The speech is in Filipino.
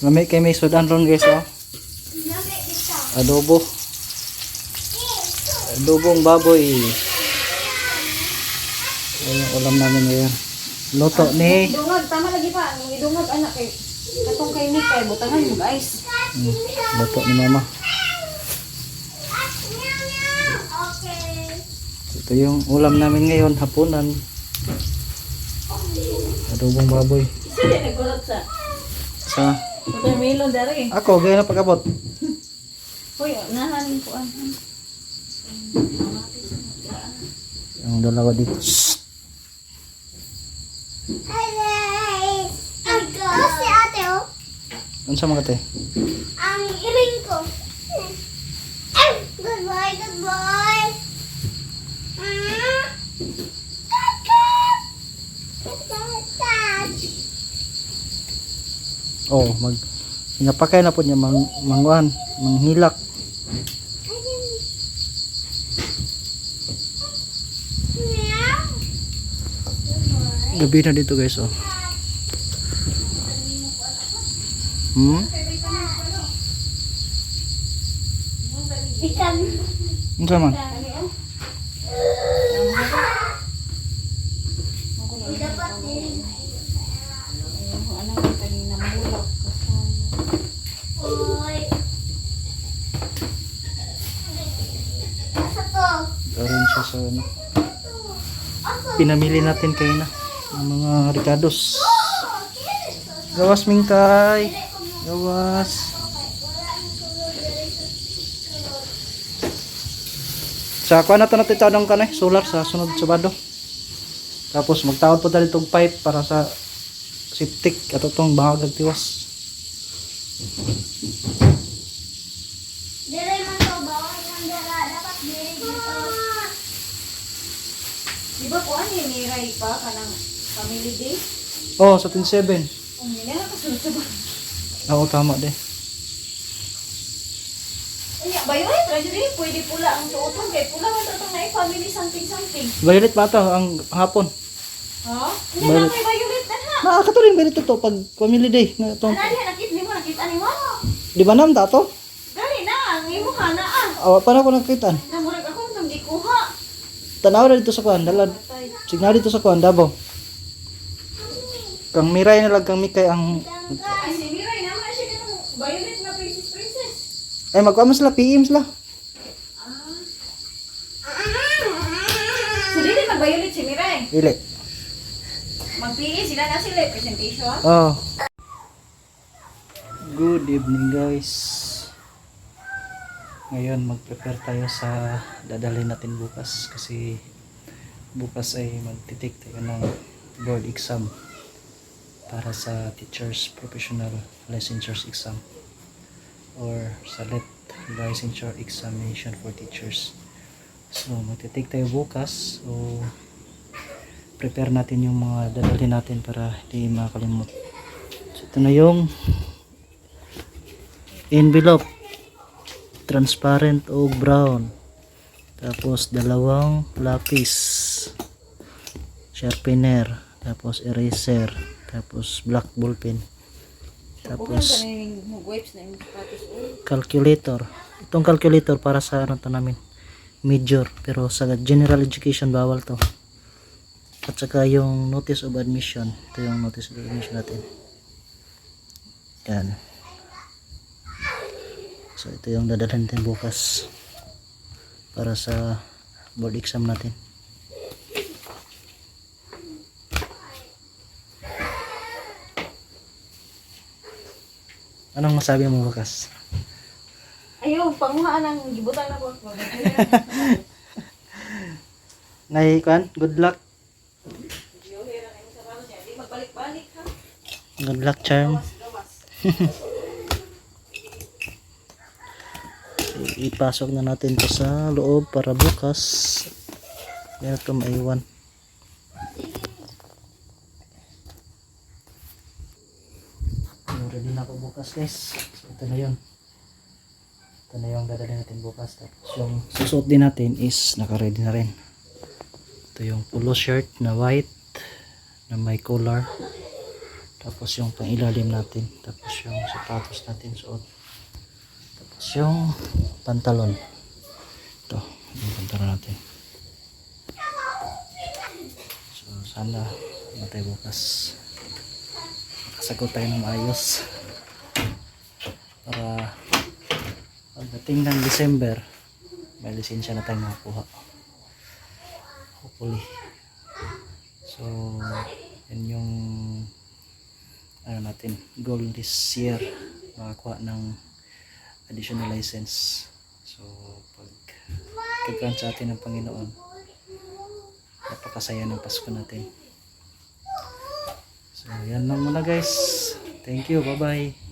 Lami kay may sudan ron guys oh. Adobo. Adobong baboy. Ayun ulam namin ngayon. Luto ni Idungag, tama lagi pa. Ang idungag anak kay katong kay Mikay butangan mo guys. luto ni mama. Ito yung ulam namin ngayon, hapunan. Adobong baboy. Sila nagulot sa watermelon dari. Ako, gaya na pagkabot. Hoy, nahanin ko an. Ang dalawa dito. Si ate oh. Ano sa mga te? Ang iring ko. Good boy, good boy. Oh, pinapakay na po niya manghilak. Gabi na dito guys oh. Ikan. Ano sa man? Dapat din. Ano ang kanina mulak Oy. Asa to? Karoon siya sa ano. Pinamili natin kayo na. Ang mga ricados. Gawas mingkay. Gawas. Sa kuha na ito natin tawag ng kanay. Solar sa sunod Sabado. Tapos magtawad po tayo itong pipe para sa septic at itong bahag tiwas. Dire man to bawal man dara dapat dire dito. Di ba ko ani ni Ray pa kanang family day? Oh, sa 27. Ang nila kasunod sa ba? Oo, tama de. Ay, bayo ay tragedy pwede pula ang suoton kay pula man tatong na family something. Violet ba ito ang hapon? Ha? Hindi na kay violet na ha. Nakakatuloy violet ito pag family day. Na itong, Ano niya nakita ni mo? di ba nam dato? Gani na ang imo ka na ah. Awa pa na ako nakita. Namurag ako nang gikuha. Tanaw na dito sa kuan. Dalad. Signal dito sa kuan. Dabo. Kang miray na lang kang mikay ang... Ay, si Miray naman siya kanang violet na princess. Ay, magkuha mo sila. PM sila. So, di mag-violet si Miray. Dili. Mag-PE sila na sila presentation. Oh. Good evening guys. Ngayon mag-prepare tayo sa dadalhin natin bukas. Kasi bukas ay magtitik tayo ng board exam. Para sa teachers professional licensure exam. Or sa LET licensure examination for teachers. So magtitik tayo bukas. So prepare natin yung mga dadalhin natin para hindi makalimut. So ito na yung envelope. Transparent o brown. Tapos dalawang lapis. Sharpener. Tapos eraser. Tapos black ballpen. Tapos calculator. Itong calculator para sa ano to namin. Major. Pero sa general education bawal to. At saka yung notice of admission. Ito yung notice of admission natin. Yan. So ito yung dadalhin natin bukas. Para sa board exam natin. Anong masabi mo bukas? Ayaw, panguhaan ang gibutan na ko. Nay, good luck. Magbalik-balik ha. Good luck, charm. Ipasok na natin to sa loob para bukas meron ito maiwan. Ready na ako bukas guys. So ito na yun. Ito na yung dadalhin natin bukas. Tapos yung susuot din natin is naka-ready na rin. Ito yung polo shirt na white na may collar. Tapos yung pangilalim natin. Tapos yung sapatos natin suot. Tapos yung pantalon. Ito, yung pantalon natin. So, sana matay bukas. Makasagot tayo ng maayos. Para pagdating ng December, may lisensya na tayong makuha. Hopefully. So, yan yung ano natin, goal this year, makakuha ng additional license. So, pag kagran sa atin ng Panginoon, napakasaya ng Pasko natin. So, yan lang muna guys. Thank you. Bye-bye.